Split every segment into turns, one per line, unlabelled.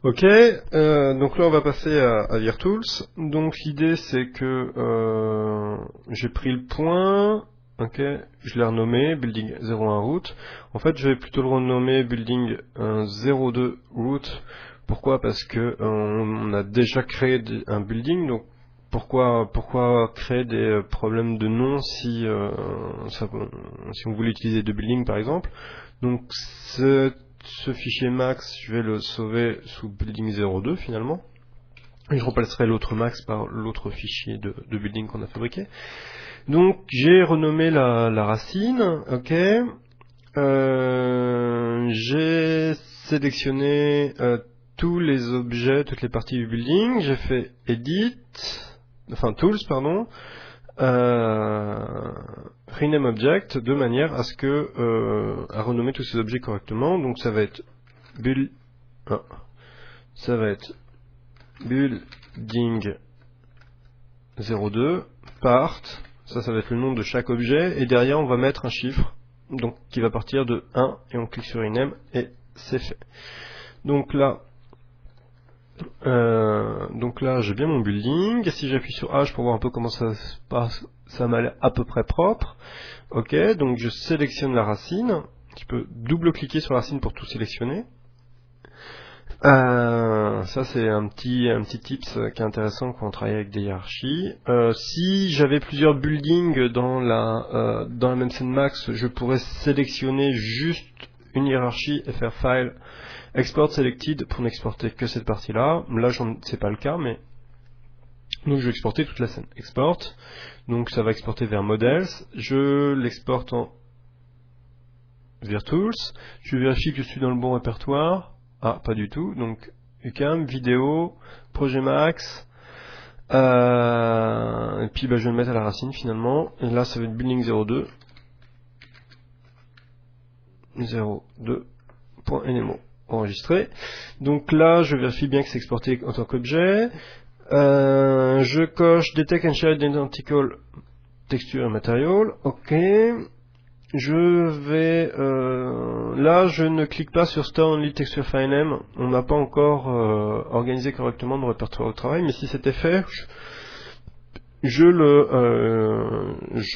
Ok, donc là on va passer à VirTools. Donc l'idée c'est que j'ai pris le point, ok, je l'ai renommé building 01 route. En fait je vais plutôt le renommer building 02 route. Pourquoi? Parce que on a déjà créé un building, donc pourquoi créer des problèmes de nom si si on voulait utiliser deux buildings par exemple. Donc ce fichier max, je vais le sauver sous building 02 finalement. Et je remplacerai l'autre max par l'autre fichier de building qu'on a fabriqué. Donc j'ai renommé la racine, ok. J'ai sélectionné tous les objets, toutes les parties du building. J'ai fait edit, enfin tools pardon. Rename object de manière à ce que à renommer tous ces objets correctement. Donc ça va être build, ah, ça va être building 02 part. Ça va être le nom de chaque objet et derrière on va mettre un chiffre donc qui va partir de 1 et on clique sur rename et c'est fait. Donc là j'ai bien mon building. Et si j'appuie sur H pour voir un peu comment ça se passe, ça m'a l'air à peu près propre. Ok, donc je sélectionne la racine. Tu peux double-cliquer sur la racine pour tout sélectionner. Ça c'est un petit tips qui est intéressant quand on travaille avec des hiérarchies. Si j'avais plusieurs buildings dans la même scène max, je pourrais sélectionner juste une hiérarchie et faire File Export Selected pour n'exporter que cette partie-là. Là, c'est pas le cas, mais donc je vais exporter toute la scène. Export. Donc ça va exporter vers Models. Je l'exporte en VirTools. Je vérifie que je suis dans le bon répertoire. Ah, pas du tout. Donc UCAM, vidéo, projet max. Et puis je vais le mettre à la racine finalement. Et là, ça va être building 02. 02.nmo enregistré. Donc là, je vérifie bien que c'est exporté en tant qu'objet. Je coche Detect and Share Identical Texture et Material. Ok. Je vais là, je ne clique pas sur Store Only Texture File Name. On n'a pas encore organisé correctement mon répertoire au travail, mais si c'était fait, je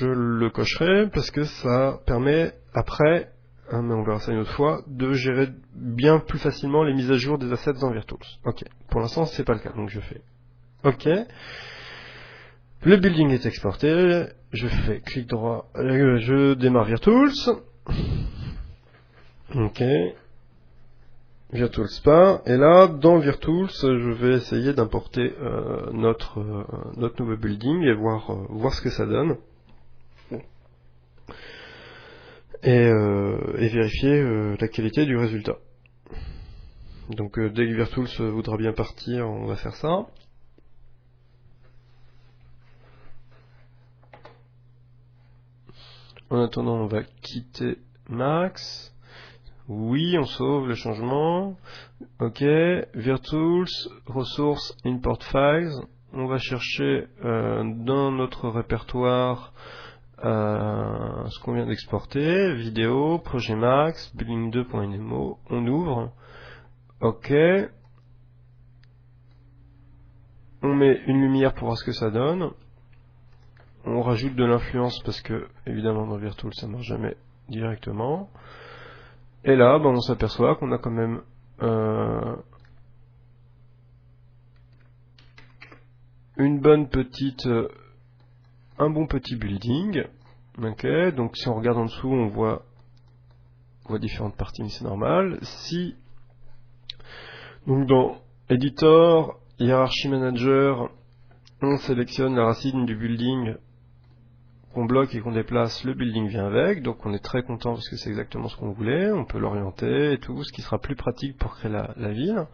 le cocherai parce que ça permet après, mais on verra ça une autre fois, de gérer bien plus facilement les mises à jour des assets dans VirTools. Ok. Pour l'instant, c'est pas le cas, donc je fais OK. Le building est exporté. Je fais clic droit. Je démarre VirTools. OK. VirTools pas. Et là, dans VirTools, je vais essayer d'importer notre nouveau building et voir ce que ça donne. Et vérifier la qualité du résultat. Donc dès que VirTools voudra bien partir, on va faire ça. En attendant, on va quitter Max. Oui, on sauve le changement. Ok, VirTools, ressources, import files. On va chercher dans notre répertoire ce qu'on vient d'exporter. Vidéo, projet max, building2.nmo. On ouvre. Ok. On met une lumière pour voir ce que ça donne. On rajoute de l'influence parce que, évidemment, dans VirTools, ça ne marche jamais directement. Et là, on s'aperçoit qu'on a quand même un bon petit building. Ok, donc si on regarde en dessous, on voit différentes parties, mais c'est normal. Si donc dans Editor, Hierarchy Manager, on sélectionne la racine du building qu'on bloque et qu'on déplace, le building vient avec, donc on est très content parce que c'est exactement ce qu'on voulait, on peut l'orienter et tout, ce qui sera plus pratique pour créer la ville.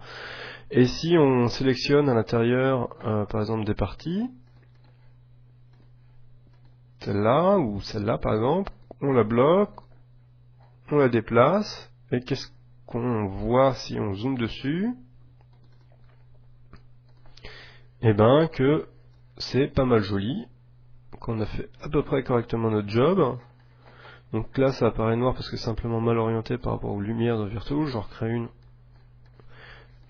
Et si on sélectionne à l'intérieur, par exemple, des parties, celle-là ou celle-là par exemple, on la bloque, on la déplace, et qu'est-ce qu'on voit si on zoome dessus? Eh ben que c'est pas mal joli, qu'on a fait à peu près correctement notre job. Donc là ça apparaît noir parce que c'est simplement mal orienté par rapport aux lumières de VirTools. Je recrée une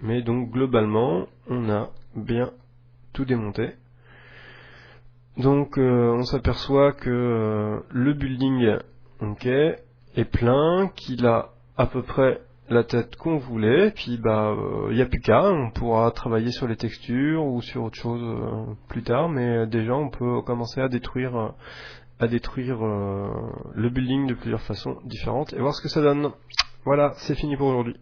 Mais donc globalement, on a bien tout démonté. Donc on s'aperçoit que le building est plein, qu'il a à peu près la tête qu'on voulait, puis il n'y a plus qu'à, on pourra travailler sur les textures ou sur autre chose plus tard, mais déjà on peut commencer à détruire le building de plusieurs façons différentes et voir ce que ça donne. Voilà, c'est fini pour aujourd'hui.